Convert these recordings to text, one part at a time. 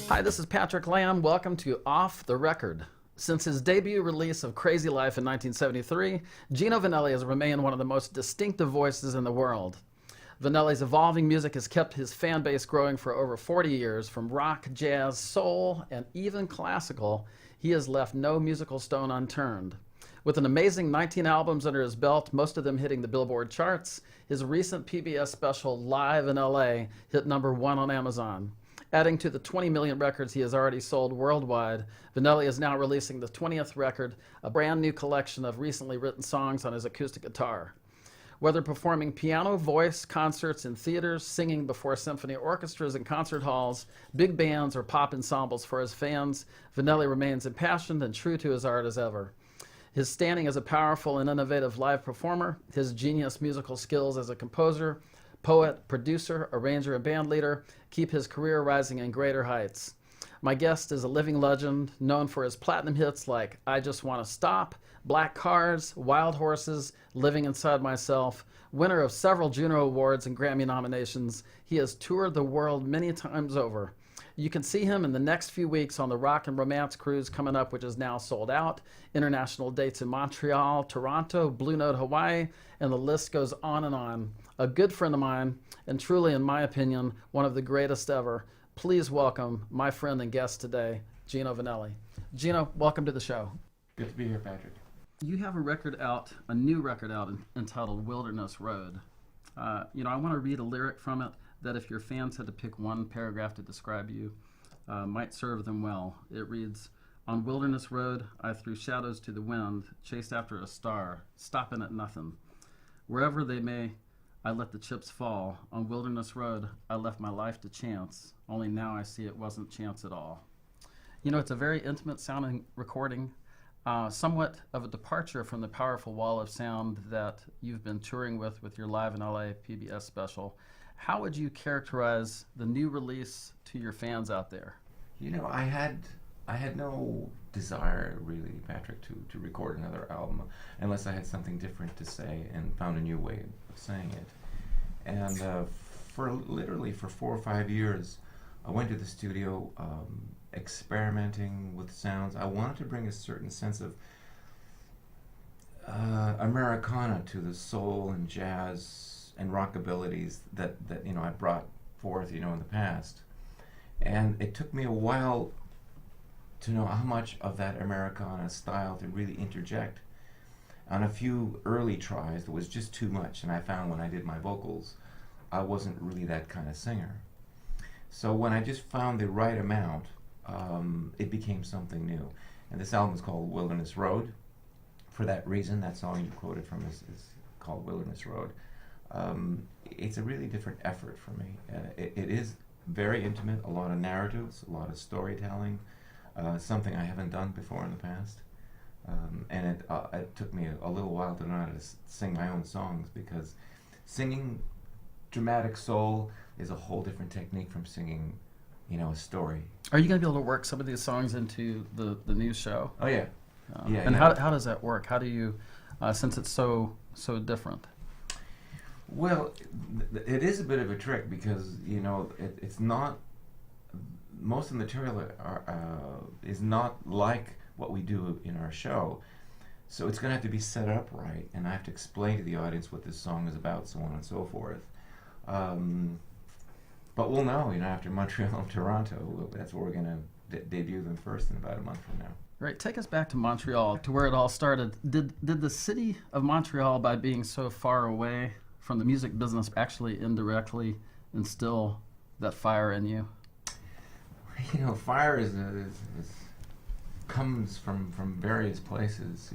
Hi, this is Patrick Lamb. Welcome to Off the Record. Since his debut release of Crazy Life in 1973, Gino Vannelli has remained one of the most distinctive voices in the world. Vannelli's evolving music has kept his fan base growing for over 40 years. From rock, jazz, soul, and even classical, he has left no musical stone unturned. With an amazing 19 albums under his belt, most of them hitting the Billboard charts, his recent PBS special, Live in LA, hit #1 on Amazon. Adding to the 20 million records he has already sold worldwide, Vannelli is now releasing the 20th record, a brand new collection of recently written songs on his acoustic guitar. Whether performing piano, voice, concerts in theaters, singing before symphony orchestras and concert halls, big bands, or pop ensembles for his fans, Vannelli remains impassioned and true to his art as ever. His standing as a powerful and innovative live performer, his genius musical skills as a composer, poet, producer, arranger, and band leader keep his career rising in greater heights. My guest is a living legend, known for his platinum hits like I Just Want to Stop, Black Cars, Wild Horses, Living Inside Myself. Winner of several Juno Awards and Grammy nominations, he has toured the world many times over. You can see him in the next few weeks on the Rock and Romance Cruise coming up, which is now sold out. International dates in Montreal, Toronto, Blue Note, Hawaii, and the list goes on and on. A good friend of mine, and truly, in my opinion, one of the greatest ever. Please welcome my friend and guest today, Gino Vannelli. Gino, welcome to the show. Good to be here, Patrick. You have a new record out entitled Wilderness Road. I want to read a lyric from it that if your fans had to pick one paragraph to describe you, might serve them well. It reads, on Wilderness Road, I threw shadows to the wind, chased after a star, stopping at nothing. Wherever they may, I let the chips fall. On Wilderness Road, I left my life to chance, only now I see it wasn't chance at all. It's a very intimate sounding recording, somewhat of a departure from the powerful wall of sound that you've been touring with your Live in LA PBS special. How would you characterize the new release to your fans out there? I had no desire really, Patrick, to record another album unless I had something different to say and found a new way of saying it. And for 4 or 5 years, I went to the studio experimenting with sounds. I wanted to bring a certain sense of Americana to the soul and jazz and rock abilities that I brought forth in the past. And it took me a while to know how much of that Americana style to really interject. On a few early tries, there was just too much, and I found when I did my vocals, I wasn't really that kind of singer. So when I just found the right amount, it became something new. And this album is called Wilderness Road. For that reason, that song you quoted from is called Wilderness Road. It's a really different effort for me. It is very intimate, a lot of narratives, a lot of storytelling, something I haven't done before in the past. And it took me a little while to know how to sing my own songs, because singing dramatic soul is a whole different technique from singing, a story. Are you going to be able to work some of these songs into the new show? Oh, yeah. And how does that work? How do you, since it's so different? Well, it is a bit of a trick because, it's not, most of the material is not like what we do in our show. So it's going to have to be set up right, and I have to explain to the audience what this song is about, so on and so forth. But we'll know, after Montreal and Toronto, that's where we're going to debut them first in about a month from now. Right, take us back to Montreal, to where it all started. Did the city of Montreal, by being so far away from the music business, actually indirectly instill that fire in you? Fire comes from various places.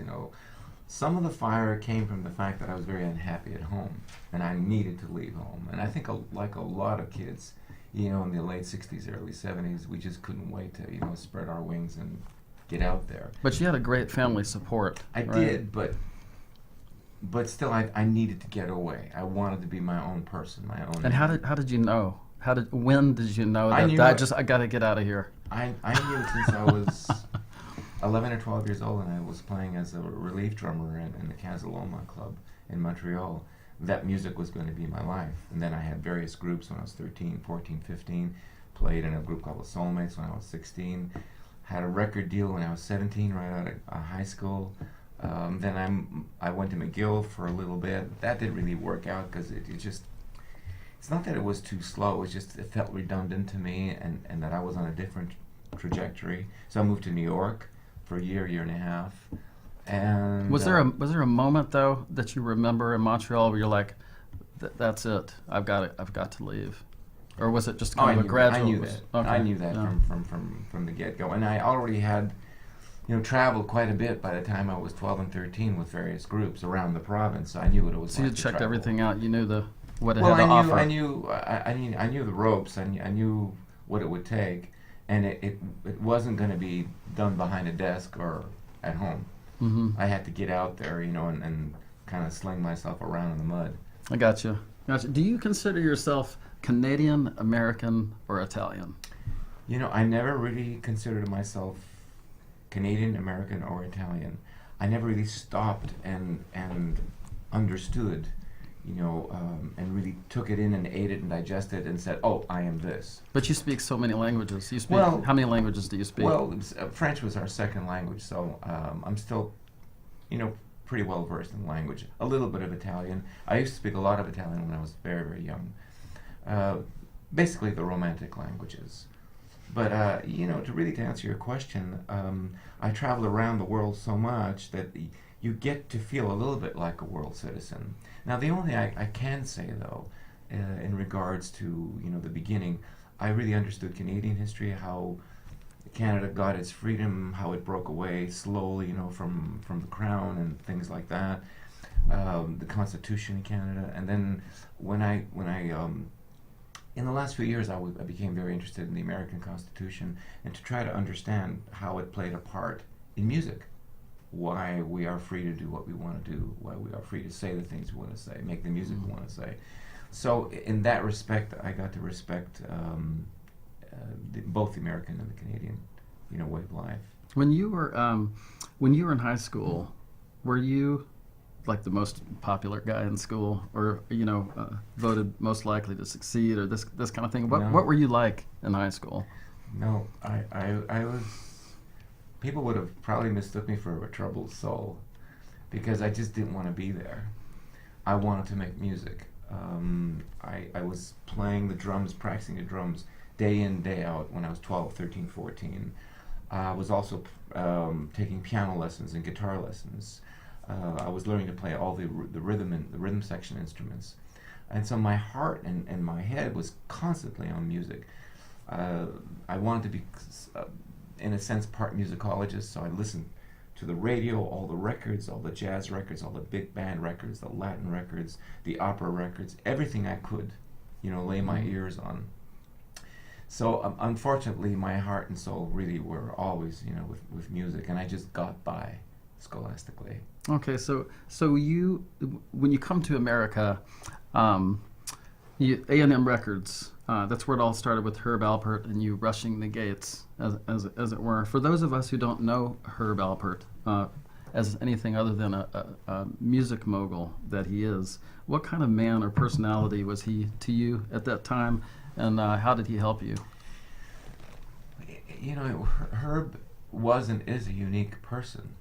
Some of the fire came from the fact that I was very unhappy at home, and I needed to leave home. And I think, like a lot of kids, in the late 60s, early 70s, we just couldn't wait to, spread our wings and get out there. But you had a great family support. I did, but still, I needed to get away. I wanted to be my own person, my own. And how did you know? When did you know that I got to get out of here? I knew since I was 11 or 12 years old, and I was playing as a relief drummer in the Casaloma Club in Montreal. That music was going to be my life. And then I had various groups when I was 13, 14, 15, played in a group called the Soulmates when I was 16. Had a record deal when I was 17, right out of high school. Then I went to McGill for a little bit. That didn't really work out because it just, it's not that it was too slow, it was just, it felt redundant to me, and that I was on a different trajectory. So I moved to New York for a year and a half. And Was there a moment though that you remember in Montreal where you're like, that's it, I've got to leave, or was it just kind of a gradual? I knew that. Okay. I knew that Yeah. from the get go, and I already had, traveled quite a bit by the time I was 12 and 13 with various groups around the province. So I knew what it was. So like you to checked travel. everything out. You knew what it Well, had to offer. I knew the ropes. I knew what it would take, and it wasn't going to be done behind a desk or at home. Mm-hmm. I had to get out there, and kind of sling myself around in the mud. I got you. Do you consider yourself Canadian, American, or Italian? I never really considered myself Canadian, American, or Italian. I never really stopped and understood, and really took it in and ate it and digested and said, "Oh, I am this." But you speak so many languages. You speak. Well, how many languages do you speak? Well, French was our second language, so I'm still, pretty well versed in language. A little bit of Italian. I used to speak a lot of Italian when I was very, very young. Basically, the Romantic languages. But to answer your question, I travel around the world so much that you get to feel a little bit like a world citizen. Now, the only thing I can say though, in regards to the beginning, I really understood Canadian history, how Canada got its freedom, how it broke away slowly, from the crown and things like that. The Constitution in Canada, and then when I in the last few years, I became very interested in the American Constitution and to try to understand how it played a part in music. Why we are free to do what we want to do, why we are free to say the things we want to say, make the music we want to say. So in that respect, I got to respect both the American and the Canadian, way of life. When you were in high school, were you like the most popular guy in school, or voted most likely to succeed, or this kind of thing? No. What were you like in high school? No, I was. People would have probably mistook me for a troubled soul, because I just didn't want to be there. I wanted to make music. I was playing the drums, practicing the drums day in, day out when I was 12, 13, 14. I was also taking piano lessons and guitar lessons. I was learning to play all the rhythm section instruments. And so my heart and my head was constantly on music. I wanted to be, in a sense, part musicologist, so I listened to the radio, all the records, all the jazz records, all the big band records, the Latin records, the opera records, everything I could, lay my ears on. So unfortunately, my heart and soul really were always, with music, and I just got by scholastically. Okay, so you, when you come to America, A&M Records, that's where it all started with Herb Alpert and you rushing the gates, as it were. For those of us who don't know Herb Alpert as anything other than a music mogul that he is, what kind of man or personality was he to you at that time, and how did he help you? Herb was and is a unique person.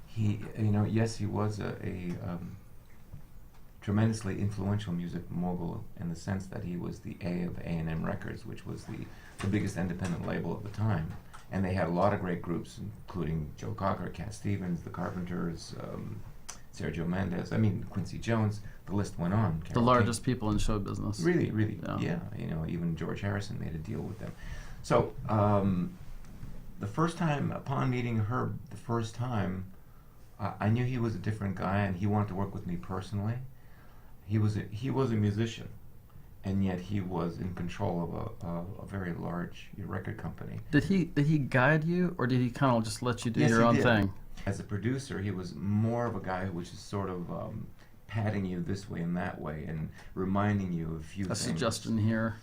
He, yes, he was a tremendously influential music mogul in the sense that he was the A of A&M Records, which was the biggest independent label of the time. And they had a lot of great groups, including Joe Cocker, Cat Stevens, the Carpenters, Sergio Mendes, Quincy Jones, the list went on. The largest people in show business. Really, yeah. Even George Harrison made a deal with them. So, the first time, upon meeting Herb the first time, I knew he was a different guy, and he wanted to work with me personally. He was a musician, and yet he was in control of a very large record company. Did he guide you, or did he kind of just let you do Yes, your he own did. thing? As a producer, he was more of a guy who was just sort of patting you this way and that way, and reminding you of a few things. A suggestion here,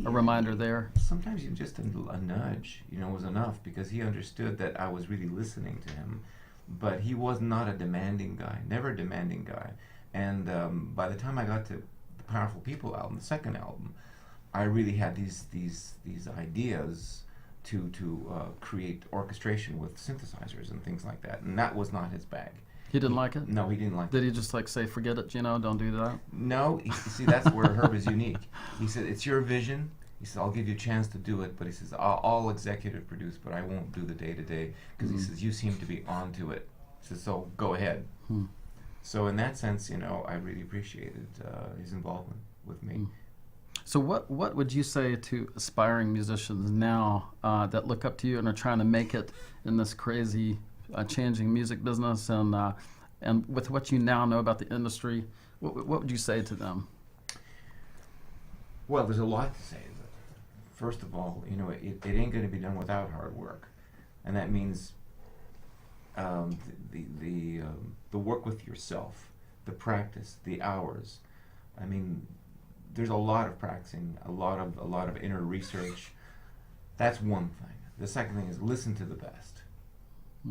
a reminder there. Sometimes even just a nudge, was enough, because he understood that I was really listening to him. But he was not a demanding guy, never a demanding guy. And by the time I got to the Powerful People album, the second album, I really had these ideas to create orchestration with synthesizers and things like that, and that was not his bag. He didn't like it? No, he didn't like it. Did he just like say, forget it, Gino, don't do that? No, see, that's where Herb is unique. He said, it's your vision. He said, I'll give you a chance to do it, but he says, I'll executive produce, but I won't do the day-to-day, because he says, you seem to be onto it. He says, so go ahead. So in that sense, you know, I really appreciated his involvement with me. So what would you say to aspiring musicians now that look up to you and are trying to make it in this crazy changing music business, and with what you now know about the industry, what would you say to them? Well, there's a lot to say. First of all, you know, it ain't going to be done without hard work, and that means the work with yourself, the practice, the hours. I mean, there's a lot of practicing, a lot of inner research. That's one thing. The second thing is listen to the best.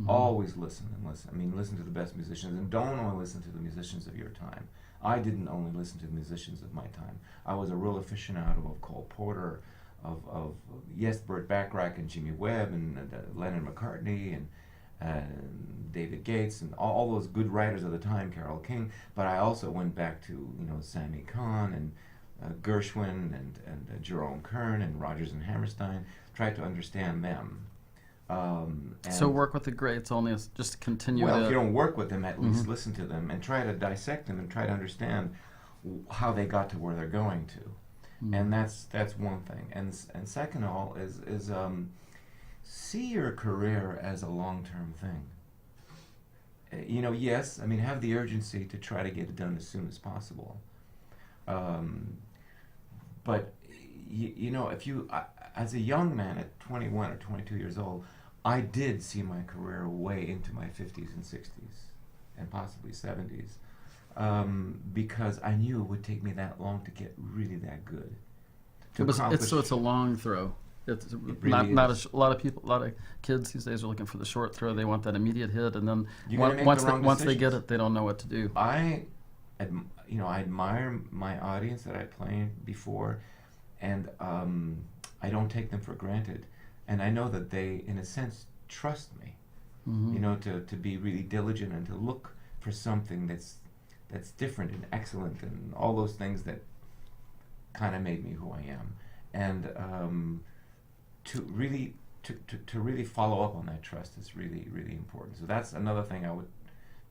Always listen and listen. I mean, listen to the best musicians, and don't only listen to the musicians of your time. I didn't only listen to the musicians of my time. I was a real aficionado of Cole Porter, of yes, Burt Bacharach and Jimmy Webb and Lennon McCartney and David Gates and all those good writers of the time, Carole King. But I also went back to, you know, Sammy Cahn and Gershwin and Jerome Kern and Rodgers and Hammerstein. Tried to understand them. So work with the greats only just to continue. Well, if you don't work with them, at least listen to them and try to dissect them and try to understand how they got to where they're going to. And that's one thing. And second of all is see your career as a long-term thing. You know, yes, I mean, have the urgency to try to get it done as soon as possible. But you know, if you as a young man at 21 or 22 years old, I did see my career way into my 50s and 60s and possibly 70s, because I knew it would take me that long to get really that good. So it's a long throw. It's really not a lot of people, a lot of kids these days are looking for the short throw. They want that immediate hit, and then once they get it, they don't know what to do. I admire my audience that I played before, and I don't take them for granted. And I know that they, in a sense, trust me, you know, to be really diligent and to look for something that's different and excellent and all those things that kind of made me who I am. And to really follow up on that trust is really, really important. So that's another thing I would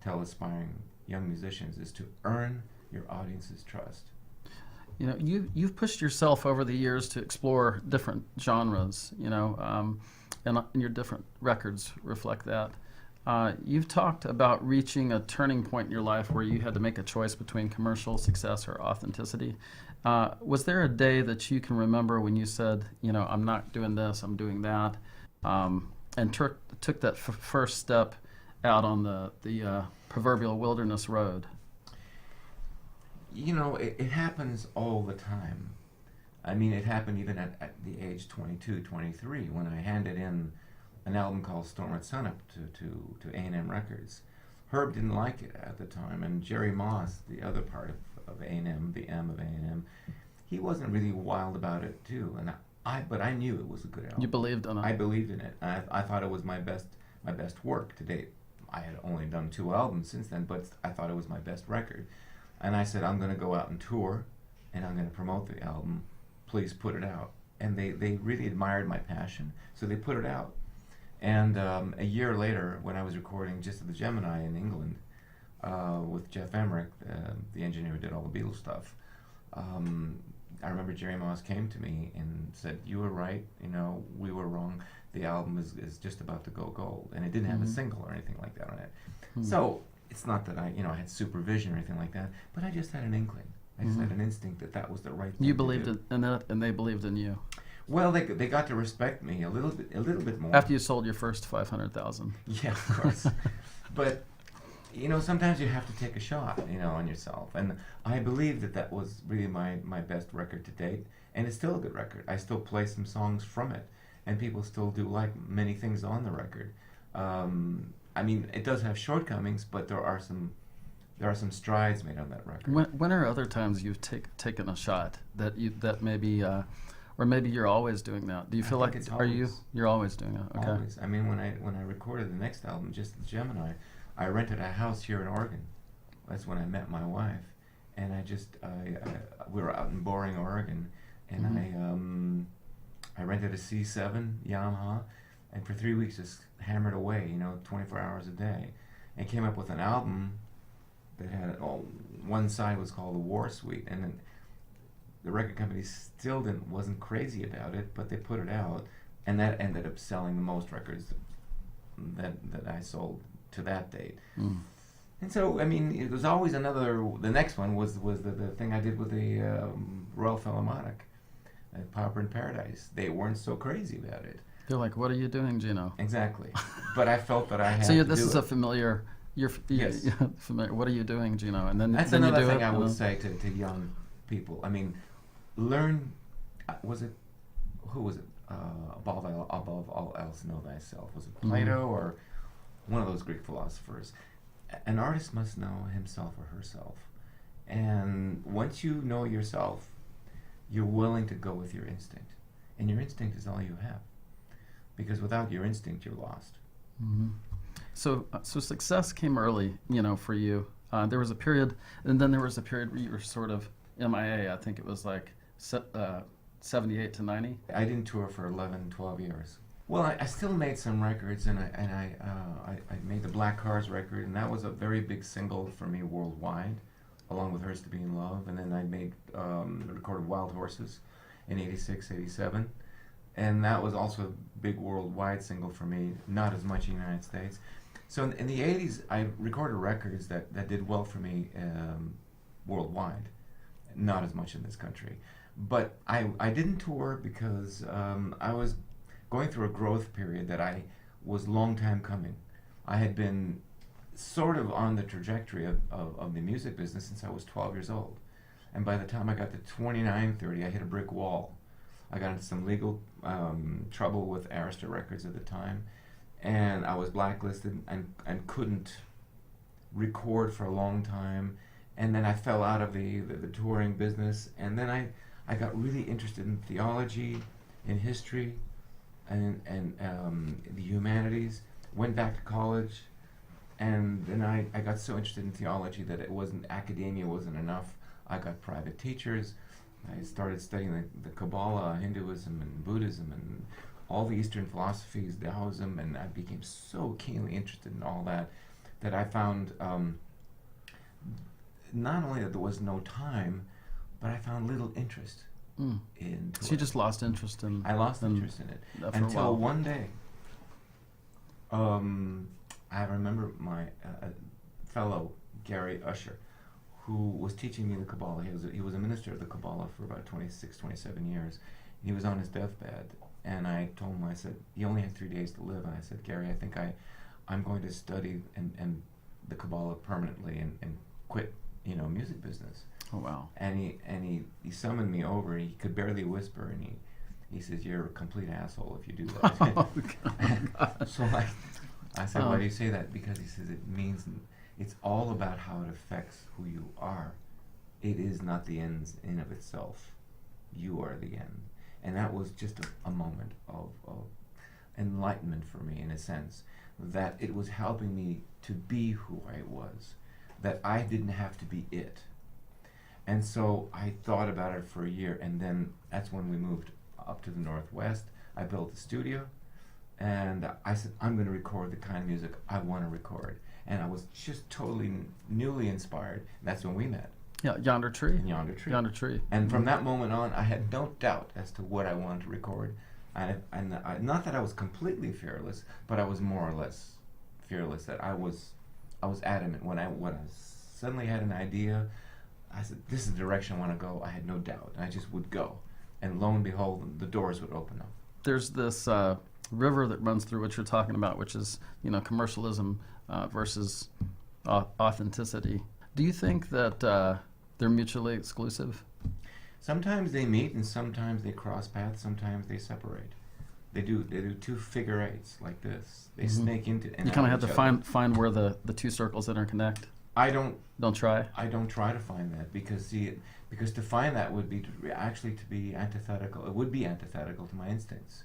tell aspiring young musicians, is to earn your audience's trust. You know, you've pushed yourself over the years to explore different genres, you know, and your different records reflect that. You've talked about reaching a turning point in your life where you had to make a choice between commercial success or authenticity. Was there a day that you can remember when you said, you know, I'm not doing this, I'm doing that, and took that first step out on the proverbial wilderness road? You know, it happens all the time. I mean, it happened even at the age 22, 23, when I handed in an album called Storm at Sunup to A&M Records. Herb didn't like it at the time, and Jerry Moss, the other part of A&M, the M of A&M, he wasn't really wild about it too. But I knew it was a good album. You believed in it. I believed in it. I thought it was my best work to date. I had only done 2 albums since then, but I thought it was my best record. And I said, I'm going to go out and tour, and I'm going to promote the album. Please put it out. And they really admired my passion, so they put it out. And a year later, when I was recording just at the Gemini in England with Jeff Emmerich, the engineer who did all the Beatles stuff, I remember Jerry Moss came to me and said, you were right, you know, we were wrong. The album is just about to go gold. And it didn't have a single or anything like that on it. So it's not that I had supervision or anything like that, but I just had an inkling. I just had an instinct that was the right thing. You believed in it, and they believed in you. Well, they got to respect me a little bit more after you sold your first 500,000. Yeah, of course. But you know, sometimes you have to take a shot, you know, on yourself. And I believe that was really my best record to date, and it's still a good record. I still play some songs from it, and people still do like many things on the record. I mean, it does have shortcomings, but there are some there are some strides made on that record. When are other times you've taken a shot that maybe, or maybe you're always doing that? Do you feel like you're always doing it? Okay. Always. I mean, when I recorded the next album, just the Gemini, I rented a house here in Oregon. That's when I met my wife, and we were out in Boring, Oregon, and I rented a C7 Yamaha, and for 3 weeks just hammered away, 24 hours a day, and came up with an album that had one side was called the War Suite, and then the record company still wasn't crazy about it, but they put it out, and that ended up selling the most records that I sold to that date. And so, I mean, it was always the next one was the thing I did with the Royal Philharmonic at Pauper in Paradise. They weren't so crazy about it. They're like, what are you doing, Gino? Exactly. But I felt that I had so to this do is it. a familiar, Yes. familiar, what are you doing, Gino? And then That's then another you do thing it, I would say to young people. I mean, learn, who was it? Above all else, know thyself. Was it Plato or one of those Greek philosophers? An artist must know himself or herself. And once you know yourself, you're willing to go with your instinct. And your instinct is all you have. Because without your instinct, you're lost. So success came early, for you. There was a period, and then there was a period where you were sort of MIA. I think it was like 78 to 90. I didn't tour for 11, 12 years. Well, I still made some records, and I made the Black Cars record, and that was a very big single for me worldwide, along with Hurts to Be in Love. And then I recorded Wild Horses in 86, 87. And that was also a big worldwide single for me, not as much in the United States. So in the 80s, I recorded records that did well for me worldwide, not as much in this country. But I didn't tour because I was going through a growth period that I was long time coming. I had been sort of on the trajectory of the music business since I was 12 years old. And by the time I got to 29, 30, I hit a brick wall. I got into some legal trouble with Arista Records at the time, and I was blacklisted and couldn't record for a long time. And then I fell out of the touring business, and then I got really interested in theology, in history, and the humanities. Went back to college, and then I got so interested in theology that academia wasn't enough. I got private teachers. I started studying the Kabbalah, Hinduism, and Buddhism, and all the Eastern philosophies, Taoism, and I became so keenly interested in all that I found not only that there was no time, but I found little interest in touring. So you just lost interest in... I lost interest in it until one day. I remember my fellow Gary Usher, who was teaching me the Kabbalah. He was a minister of the Kabbalah for about 26, 27 years. He was on his deathbed, and I told him, I said, he only had 3 days to live, and I said, Gary, I think I'm going to study and the Kabbalah permanently and quit, music business. Oh, wow. And he summoned me over. He could barely whisper, and he says, you're a complete asshole if you do that. Oh, so I said, why do you say that? Because he says it means it's all about how it affects who you are. It is not the end in of itself. You are the end. And that was just a moment of enlightenment for me, in a sense, that it was helping me to be who I was, that I didn't have to be it. And so I thought about it for a year, and then that's when we moved up to the Northwest. I built a studio, and I said, I'm going to record the kind of music I want to record. And I was just totally newly inspired. That's when we met. Yeah, Yonder Tree. In Yonder Tree. Yonder Tree. And from that moment on, I had no doubt as to what I wanted to record. And not that I was completely fearless, but I was more or less fearless. That I was adamant when I suddenly had an idea. I said, "This is the direction I want to go." I had no doubt, and I just would go. And lo and behold, the doors would open up. There's this river that runs through what you're talking about, which is commercialism versus authenticity. Do you think that they're mutually exclusive? Sometimes they meet, and sometimes they cross paths. Sometimes they separate. They do two figure eights like this. They snake into. And you kind of have to find where the two circles interconnect. I don't. Don't try. I don't try to find that because because to find that would be actually to be antithetical. It would be antithetical to my instincts.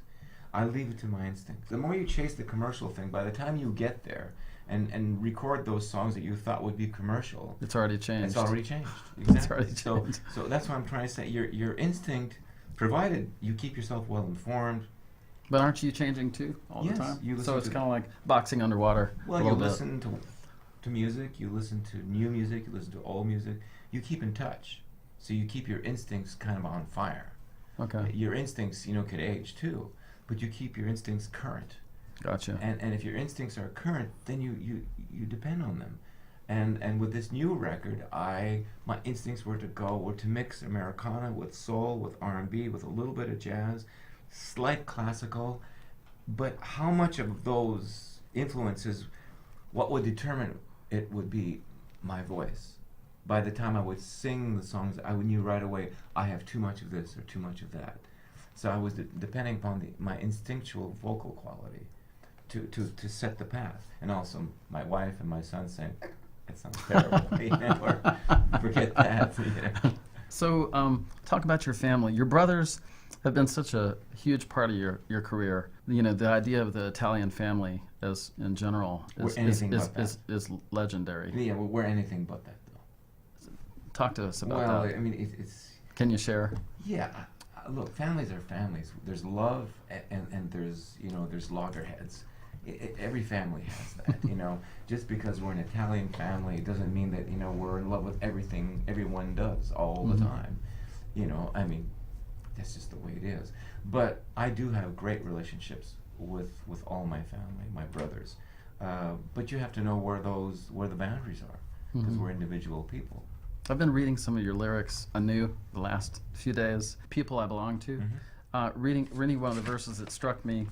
I leave it to my instincts. The more you chase the commercial thing, by the time you get there and record those songs that you thought would be commercial, It's already changed. it's already changed. Exactly. It's already changed. So that's what I'm trying to say. Your instinct, provided you keep yourself well informed. But aren't you changing too all Yes, the time? you listen So it's to- kind of like boxing underwater. Well, a you little bit. listen to music, you listen to new music, you listen to old music. You keep in touch, so you keep your instincts kind of on fire. Okay, Your instincts, could age too, but you keep your instincts current. gotcha. And if your instincts are current, then you depend on them. And with this new record, my instincts were to mix Americana with soul, with R&B, with a little bit of jazz, slight classical. But how much of those influences, what would determine it would be my voice. By the time I would sing the songs, I knew right away I have too much of this or too much of that. So I was depending upon my instinctual vocal quality to set the path. And also my wife and my son saying, that sounds terrible, or forget that. So talk about your family. Your brothers have been such a huge part of your career. The idea of the Italian family as in general is legendary. Yeah, well, we're anything but that, though. Talk to us about Well, that. I mean, it's... Can you share? Yeah, look, families are families. There's love, and there's loggerheads. Every family has that, Just because we're an Italian family doesn't mean that, we're in love with everything everyone does all the time. I mean, that's just the way it is. But I do have great relationships with all my family, my brothers. But you have to know where the boundaries are, because we're individual people. I've been reading some of your lyrics anew the last few days. People I belong to. Reading one of the verses that struck me.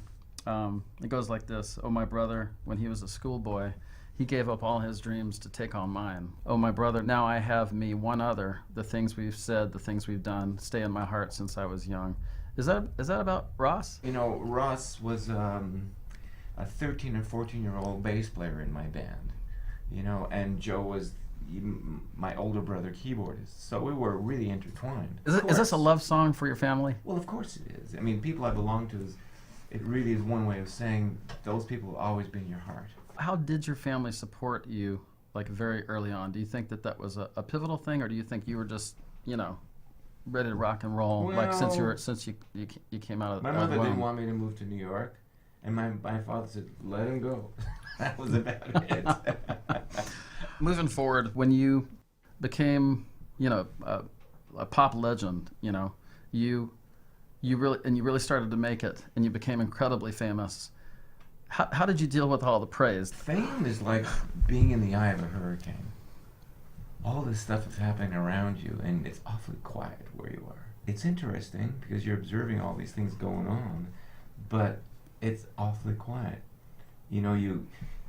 It goes like this: "Oh, my brother, when he was a schoolboy, he gave up all his dreams to take on mine. Oh, my brother, now I have me one other. The things we've said, the things we've done, stay in my heart since I was young." Is that about Ross? Ross was a 13 or 14-year-old bass player in my band, and Joe was my older brother keyboardist. So we were really intertwined. Is this a love song for your family? Well, of course it is. I mean, people I belong to it really is one way of saying those people will always be in your heart. How did your family support you, like very early on? Do you think that was a pivotal thing, or do you think you were just, ready to rock and roll, like since you came out of my out of mother the womb? didn't want me to move to New York, and my father said, "Let him go." That was about it. Moving forward, when you became, a pop legend, you really started to make it, and you became incredibly famous. How did you deal with all the praise? Fame is like being in the eye of a hurricane. All this stuff is happening around you, and it's awfully quiet where you are. It's interesting because you're observing all these things going on, but it's awfully quiet.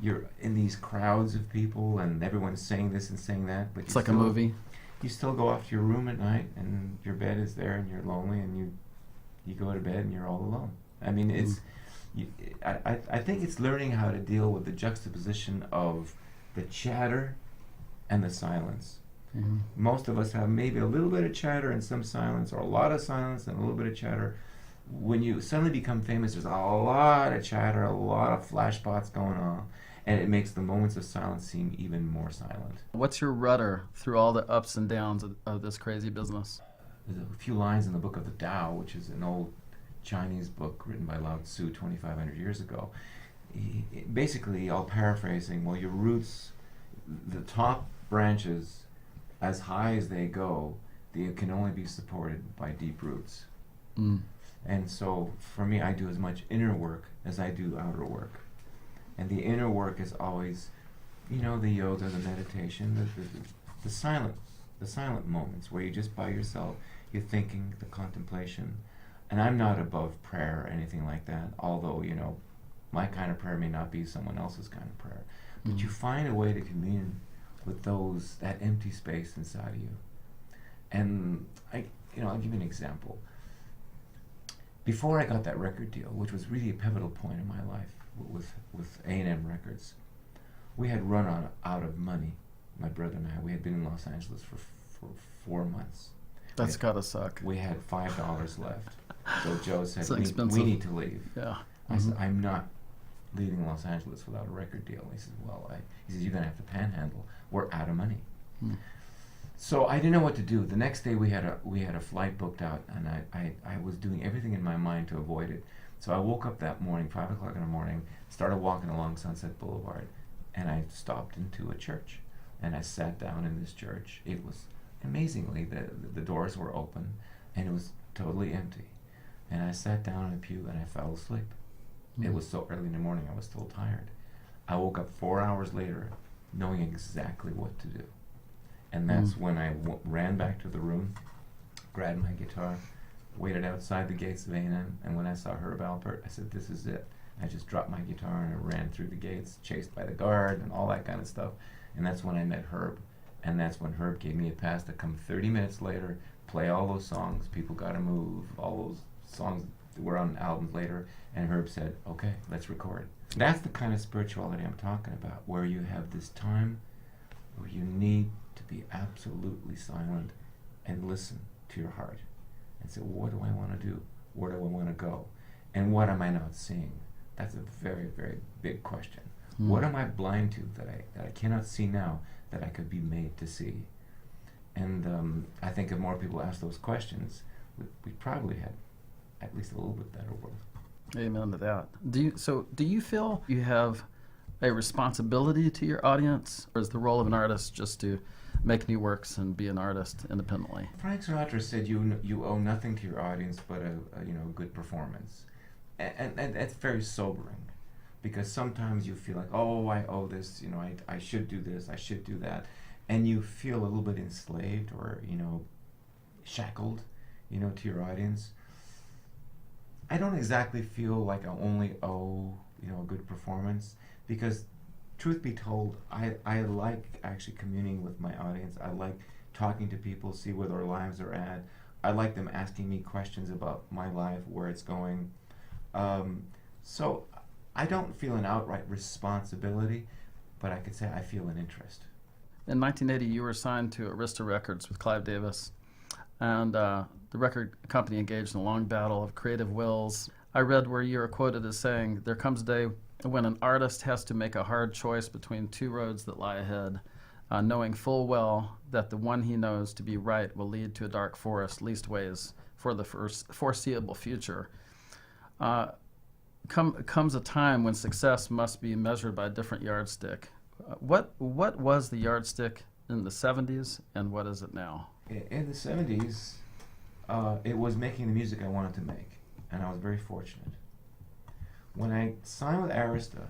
You're in these crowds of people, and everyone's saying this and saying that, but It's like a movie. You still go off to your room at night, and your bed is there, and you're lonely, and you go to bed, and you're all alone. I mean, I think it's learning how to deal with the juxtaposition of the chatter and the silence. Most of us have maybe a little bit of chatter and some silence, or a lot of silence and a little bit of chatter. When you suddenly become famous, there's a lot of chatter, a lot of flashpots going on, and it makes the moments of silence seem even more silent. What's your rudder through all the ups and downs of this crazy business? There's a few lines in the book of the Tao, which is an old Chinese book written by Lao Tzu 2,500 years ago. Basically, all paraphrasing, your roots, the top branches, as high as they go, they can only be supported by deep roots. And so, for me, I do as much inner work as I do outer work. And the inner work is always, the yoga, the meditation, the silent moments where you're just by yourself, you're thinking, the contemplation. And I'm not above prayer or anything like that, although, my kind of prayer may not be someone else's kind of prayer. But you find a way to commune with that empty space inside of you. And I'll give you an example. Before I got that record deal, which was really a pivotal point in my life with A&M Records, we had run out of money my brother and I, we had been in Los Angeles for 4 months. That's gotta suck. We had $5 left. So Joe said, It's we expensive. need to leave. Yeah. I said, I'm not leaving Los Angeles without a record deal. He says, well, he says, you're going to have to panhandle. We're out of money. Hmm. So I didn't know what to do. The next day we had a flight booked out, and I was doing everything in my mind to avoid it. So I woke up that morning, 5 o'clock in the morning, started walking along Sunset Boulevard, and I stopped into a church. And I sat down in this church. It was, amazingly, the doors were open, and it was totally empty. And I sat down in a pew, and I fell asleep. It was so early in the morning, I was still tired. I woke up 4 hours later, knowing exactly what to do. And that's when I ran back to the room, grabbed my guitar, waited outside the gates of A&M, and when I saw Herb Alpert, I said, this is it. I just dropped my guitar and I ran through the gates, chased by the guard and all that kind of stuff. And that's when I met Herb. And that's when Herb gave me a pass to come 30 minutes later, play all those songs, People Gotta Move, all those songs that were on albums later. And Herb said, okay, let's record. That's the kind of spirituality I'm talking about, where you have this time where you need to be absolutely silent and listen to your heart and say, what do I want to do? Where do I want to go? And what am I not seeing? That's a very, very big question. What am I blind to that I cannot see now that I could be made to see? And I think if more people ask those questions, we probably had at least a little bit better world. Amen to that. Do you feel you have a responsibility to your audience, or is the role of an artist just to make new works and be an artist independently? Frank Sinatra said you owe nothing to your audience but a good performance, and that's very sobering, because sometimes you feel like, oh, I owe this, I should do this, I should do that, and you feel a little bit enslaved or shackled to your audience. I don't exactly feel like I only owe a good performance, because truth be told, I like actually communing with my audience. I like talking to people, see where their lives are at. I like them asking me questions about my life, where it's going. So I don't feel an outright responsibility, but I could say I feel an interest. In 1980, you were signed to Arista Records with Clive Davis, and the record company engaged in a long battle of creative wills. I read where you are quoted as saying, there comes a day when an artist has to make a hard choice between two roads that lie ahead, knowing full well that the one he knows to be right will lead to a dark forest leastways for the foreseeable future. Comes a time when success must be measured by a different yardstick. What was the yardstick in the 70s, and what is it now? In the 70s, it was making the music I wanted to make, and I was very fortunate. When I signed with Arista,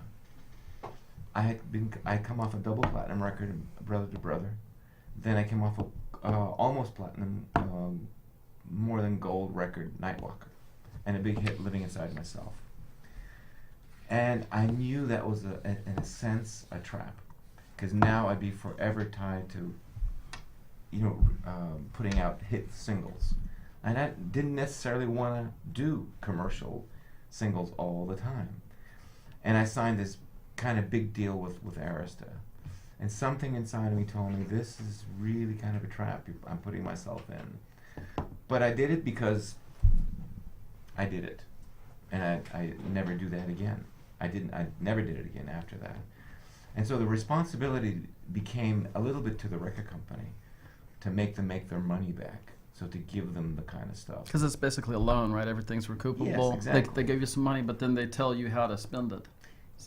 I'd come off a double platinum record, Brother to Brother. Then I came off a almost platinum, more than gold record, Nightwalker, and a big hit, Living Inside Myself. And I knew that was, in a sense, a trap, because now I'd be forever tied to, putting out hit singles. And I didn't necessarily want to do commercial singles all the time. And I signed this kind of big deal with Arista. And something inside of me told me, this is really kind of a trap I'm putting myself in. But I did it because I did it. And I never do that again. I never did it again after that. And so the responsibility became a little bit to the record company to make them make their money back. So to give them the kind of stuff. Because it's basically a loan, right? Everything's recoupable. Yes, exactly. They give you some money, but then they tell you how to spend it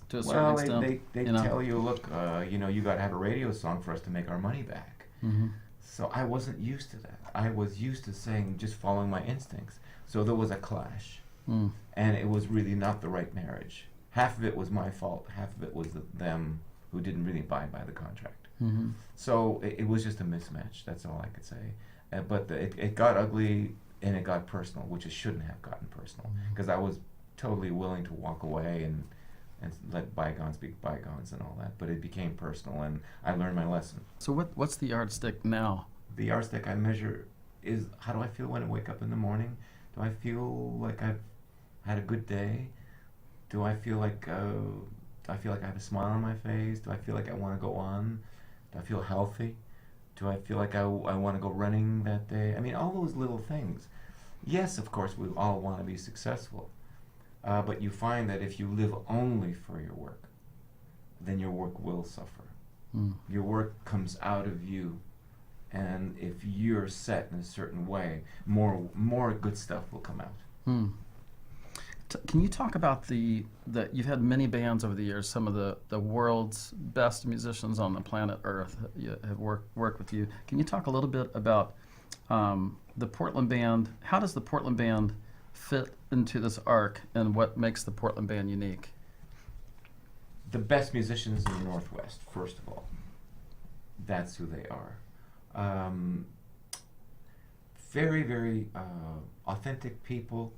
to a certain extent. They tell you, look, you got to have a radio song for us to make our money back. Mm-hmm. So I wasn't used to that. I was used to saying, just following my instincts. So there was a clash. Mm. And it was really not the right marriage. Half of it was my fault. Half of it was them who didn't really abide by the contract. Mm-hmm. So it was just a mismatch. That's all I could say. But it got ugly, and it got personal, which it shouldn't have gotten personal, because I was totally willing to walk away and let bygones be bygones and all that. But it became personal, and I learned my lesson. So what's the yardstick now? The yardstick I measure is, how do I feel when I wake up in the morning? Do I feel like I've had a good day? Do I feel like I have a smile on my face? Do I feel like I want to go on? Do I feel healthy? Do I feel like I want to go running that day? I mean, all those little things. Yes, of course, we all want to be successful. But you find that if you live only for your work, then your work will suffer. Your work comes out of you. And if you're set in a certain way, more good stuff will come out. Can you talk about that you've had many bands over the years, some of the world's best musicians on the planet Earth have worked with you. Can you talk a little bit about the Portland band? How does the Portland band fit into this arc, and what makes the Portland band unique? The best musicians in the Northwest, first of all. That's who they are. Very, very authentic people.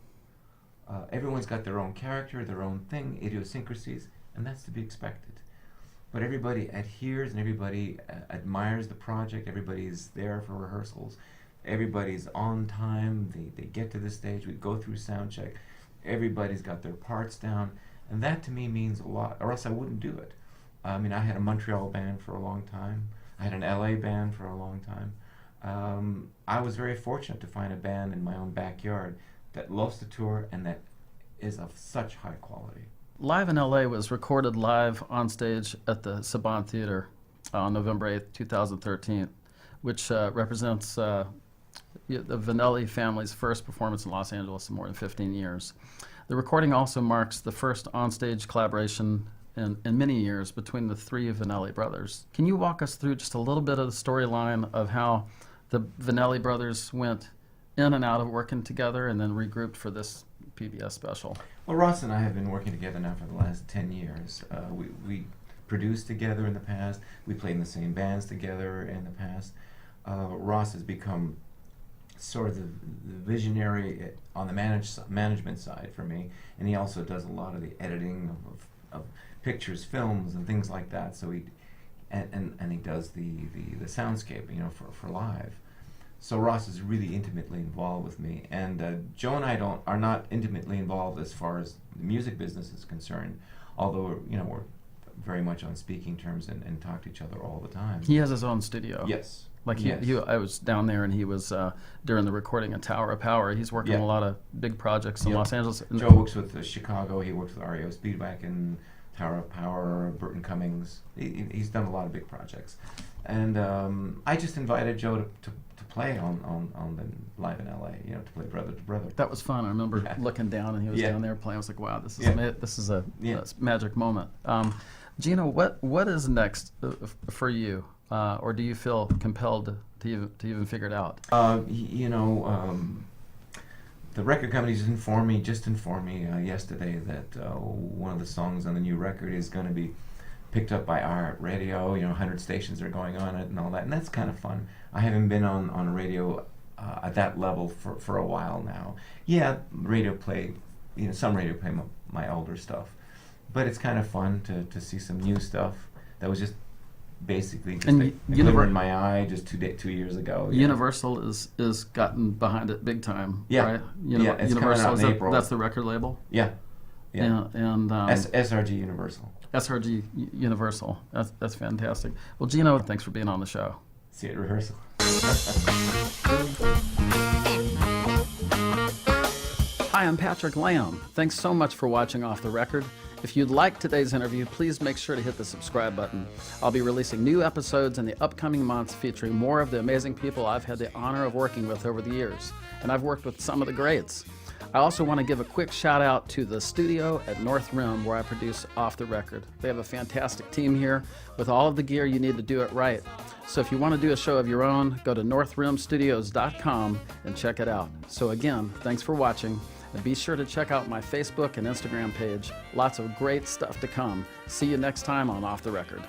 Everyone's got their own character, their own thing, idiosyncrasies, and that's to be expected. But everybody adheres and everybody admires the project. Everybody's there for rehearsals. Everybody's on time. They get to the stage. We go through sound check. Everybody's got their parts down. And that to me means a lot, or else I wouldn't do it. I mean, I had a Montreal band for a long time. I had an LA band for a long time. I was very fortunate to find a band in my own backyard that loves to tour and that is of such high quality. Live in LA was recorded live on stage at the Saban Theater on November 8th, 2013, which represents the Vannelli family's first performance in Los Angeles in more than 15 years. The recording also marks the first on-stage collaboration in many years between the three Vannelli brothers. Can you walk us through just a little bit of the storyline of how the Vannelli brothers went in and out of working together and then regrouped for this PBS special? Well, Ross and I have been working together now for the last 10 years. We produced together in the past. We played in the same bands together in the past. Ross has become sort of the visionary on the management side for me, and he also does a lot of the editing of pictures, films, and things like that. So he does the soundscape, for live. So Ross is really intimately involved with me, and Joe and I are not intimately involved as far as the music business is concerned. Although we're very much on speaking terms and talk to each other all the time. He has his own studio. Yes. Yes. I was down there, and he was during the recording of Tower of Power. He's working on a lot of big projects in Los Angeles. Joe works with Chicago. He works with REO Speedwagon and Tower of Power, Burton Cummings. He's done a lot of big projects, and I just invited Joe to play on the Live in LA. To play Brother to Brother. That was fun. I remember looking down, and he was down there playing. I was like, wow, this is a magic moment. Gino, what is next for you? Or do you feel compelled to even figure it out? The record company just informed me yesterday that one of the songs on the new record is going to be picked up by iHeartRadio. 100 stations are going on it and all that, and that's kind of fun. I haven't been on radio at that level for a while now. Yeah, radio play, some radio play my older stuff, but it's kind of fun to see some new stuff that was just basically just a glimmer in my eye just 2 years ago. Universal is gotten behind it big time. Yeah, right? It's coming out in April. That's the record label. Yeah. And SRG Universal. SRG Universal. That's fantastic. Well, Gino, thanks for being on the show. See you at rehearsal. Hi, I'm Patrick Lamb. Thanks so much for watching Off the Record. If you'd like today's interview, please make sure to hit the subscribe button. I'll be releasing new episodes in the upcoming months featuring more of the amazing people I've had the honor of working with over the years. And I've worked with some of the greats. I also want to give a quick shout out to the studio at North Rim where I produce Off the Record. They have a fantastic team here with all of the gear you need to do it right. So if you want to do a show of your own, go to northrimstudios.com and check it out. So again, thanks for watching. And be sure to check out my Facebook and Instagram page. Lots of great stuff to come. See you next time on Off the Record.